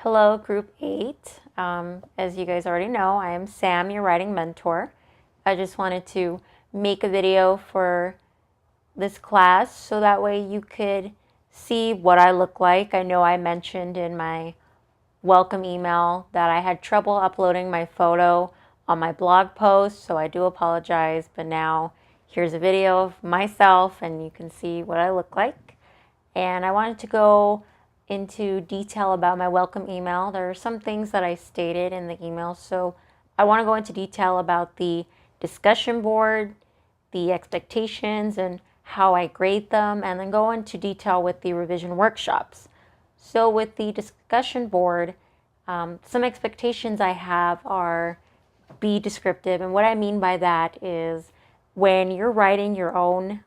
Hello, Group 8. As you guys already know, I am Sam, your writing mentor. I just wanted to make a video for this class so that way you could see what I look like. I know I mentioned in my welcome email that I had trouble uploading my photo on my blog post, so I do apologize, but now here's a video of myself and you can see what I look like. And I wanted to go into detail about my welcome email. There are some things that I stated in the email, so I want to go into detail about the discussion board, the expectations, and how I grade them, and then go into detail with the revision workshops. So with the discussion board, some expectations I have are be descriptive, and what I mean by that is when you're writing your own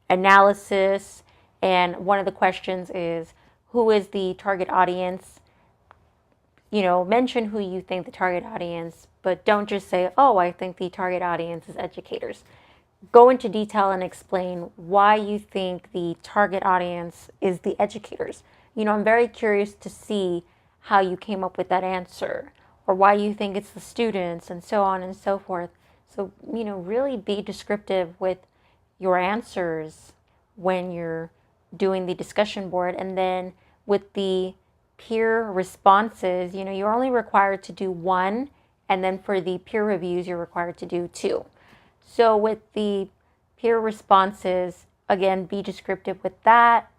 analysis, and one of the questions is who is the target audience, mention who you think the target audience, but don't just say, oh, I think the target audience is educators. Go into detail and explain why you think the target audience is the educators. I'm very curious to see how you came up with that answer, or why you think it's the students, and so on and so forth. So, really be descriptive with your answers when you're doing the discussion board. And then with the peer responses, you're only required to do one, and then for the peer reviews, you're required to do two. So with the peer responses, again, be descriptive with that.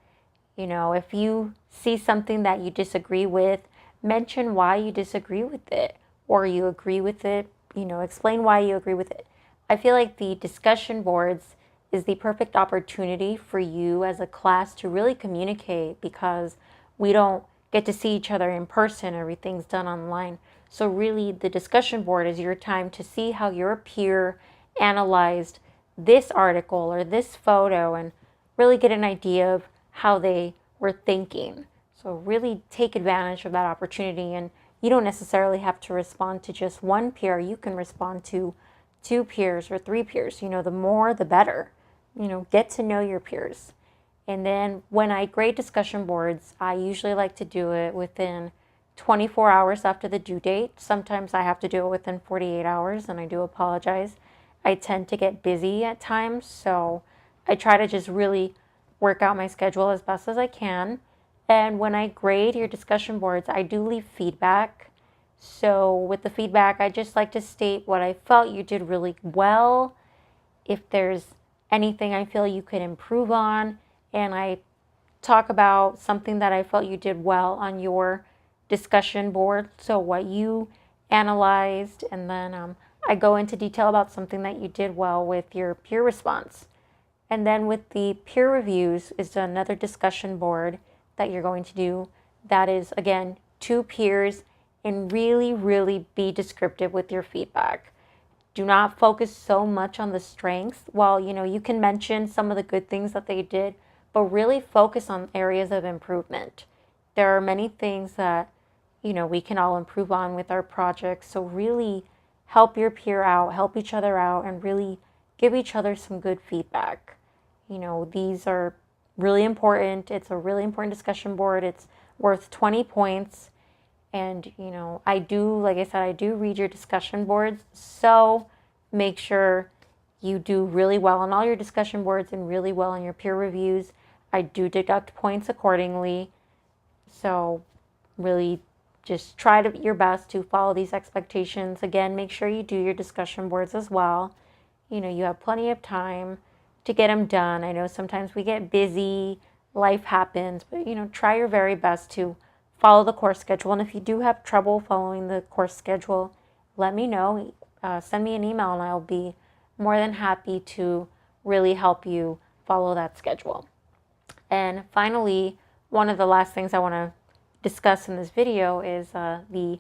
If you see something that you disagree with, mention why you disagree with it, or you agree with it, explain why you agree with it. I feel like the discussion boards is the perfect opportunity for you as a class to really communicate, because we don't get to see each other in person. Everything's done online. So really, the discussion board is your time to see how your peer analyzed this article or this photo, and really get an idea of how they were thinking. So really take advantage of that opportunity, and you don't necessarily have to respond to just one peer. You can respond to 2 peers or 3 peers. The more the better. Get to know your peers. And then when I grade discussion boards, I usually like to do it within 24 hours after the due date. Sometimes I have to do it within 48 hours, and I do apologize. I tend to get busy at times, so I try to just really work out my schedule as best as I can. And when I grade your discussion boards, I do leave feedback. So with the feedback, I just like to state what I felt you did really well, if there's anything I feel you could improve on, and I talk about something that I felt you did well on your discussion board, so what you analyzed, and then I go into detail about something that you did well with your peer response. And then with the peer reviews is another discussion board that you're going to do. That is, again, 2 peers, and really, really be descriptive with your feedback. Do not focus so much on the strengths. While, you can mention some of the good things that they did, but really focus on areas of improvement. There are many things that, we can all improve on with our projects. So really help your peer out, help each other out, and really give each other some good feedback. These are really important. It's a really important discussion board. It's worth 20 points. And, I do, like I said, I do read your discussion boards. So make sure you do really well on all your discussion boards and really well on your peer reviews. I do deduct points accordingly. So really just try your best to follow these expectations. Again, make sure you do your discussion boards as well. You have plenty of time to get them done. I know sometimes we get busy, life happens, but try your very best to follow the course schedule. And if you do have trouble following the course schedule, let me know. Send me an email, and I'll be more than happy to really help you follow that schedule. And finally, one of the last things I want to discuss in this video is the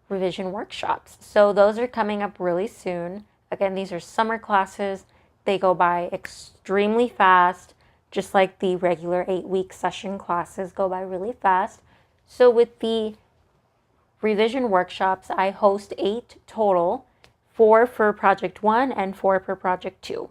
revision workshops. So those are coming up really soon. Again, these are summer classes. They go by extremely fast, just like the regular 8-week session classes go by really fast. So with the revision workshops, I host 8 total, 4 for project 1 and 4 for project 2.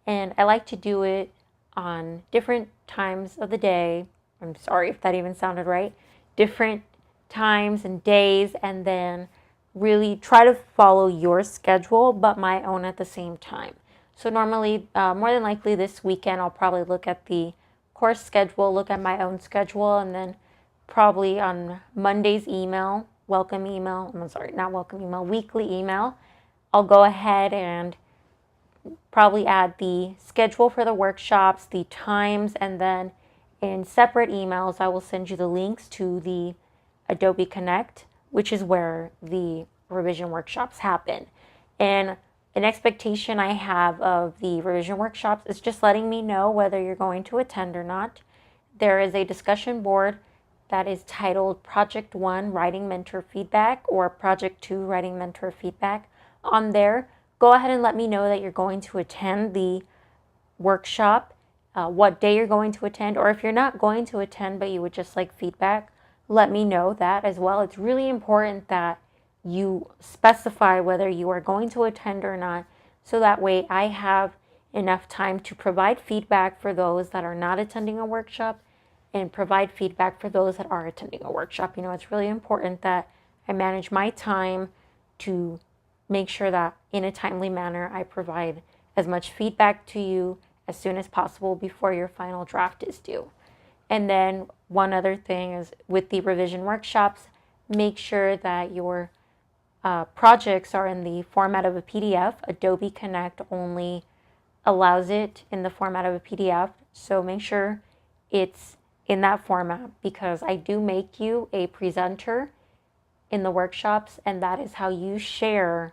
And I like to do it on different times of the day. I'm sorry if that even sounded right. Different times and days, and then really try to follow your schedule, but my own at the same time. So normally, more than likely this weekend, I'll probably look at the course schedule, look at my own schedule, and then probably on Monday's email, welcome email, I'm sorry, not welcome email, weekly email, I'll go ahead and probably add the schedule for the workshops, the times, and then in separate emails, I will send you the links to the Adobe Connect, which is where the revision workshops happen. And an expectation I have of the revision workshops is just letting me know whether you're going to attend or not. There is a discussion board that is titled Project 1 Writing Mentor Feedback or Project 2 Writing Mentor Feedback. On there, go ahead and let me know that you're going to attend the workshop, what day you're going to attend, or if you're not going to attend but you would just like feedback, let me know that as well. It's really important that you specify whether you are going to attend or not, so that way I have enough time to provide feedback for those that are not attending a workshop and provide feedback for those that are attending a workshop. You know, it's really important that I manage my time to make sure that in a timely manner I provide as much feedback to you as soon as possible before your final draft is due. And then one other thing is with the revision workshops, make sure that your projects are in the format of a PDF. Adobe Connect only allows it in the format of a PDF, so make sure it's in that format, because I do make you a presenter in the workshops, and that is how you share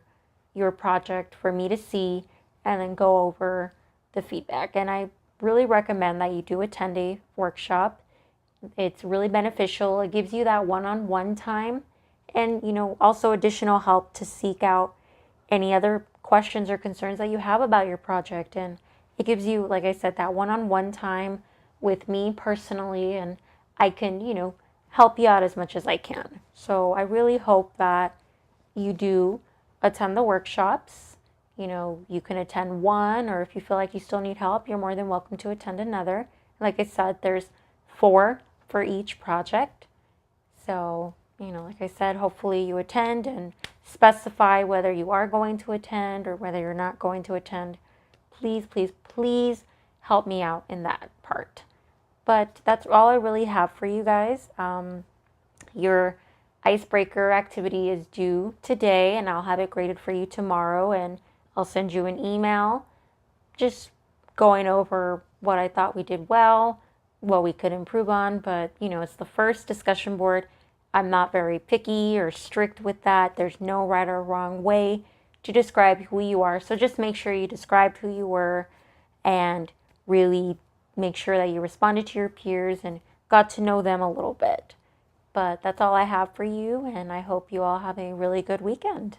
your project for me to see and then go over the feedback. And I really recommend that you do attend a workshop. It's really beneficial. It gives you that one-on-one time, and you know, also additional help to seek out any other questions or concerns that you have about your project. And it gives you, like I said, that one-on-one time with me personally, and I can, you know, help you out as much as I can. So I really hope that you do attend the workshops. You know, you can attend one, or if you feel like you still need help, you're more than welcome to attend another. Like I said, there's 4 for each project. So, you know, like I said, hopefully you attend and specify whether you are going to attend or whether you're not going to attend. Please, please, please help me out in that part. But that's all I really have for you guys. Your icebreaker activity is due today, and I'll have it graded for you tomorrow, and I'll send you an email just going over what I thought we did well, what we could improve on. But, you know, it's the first discussion board. I'm not very picky or strict with that. There's no right or wrong way to describe who you are. So just make sure you described who you were and really make sure that you responded to your peers and got to know them a little bit. But that's all I have for you, and I hope you all have a really good weekend.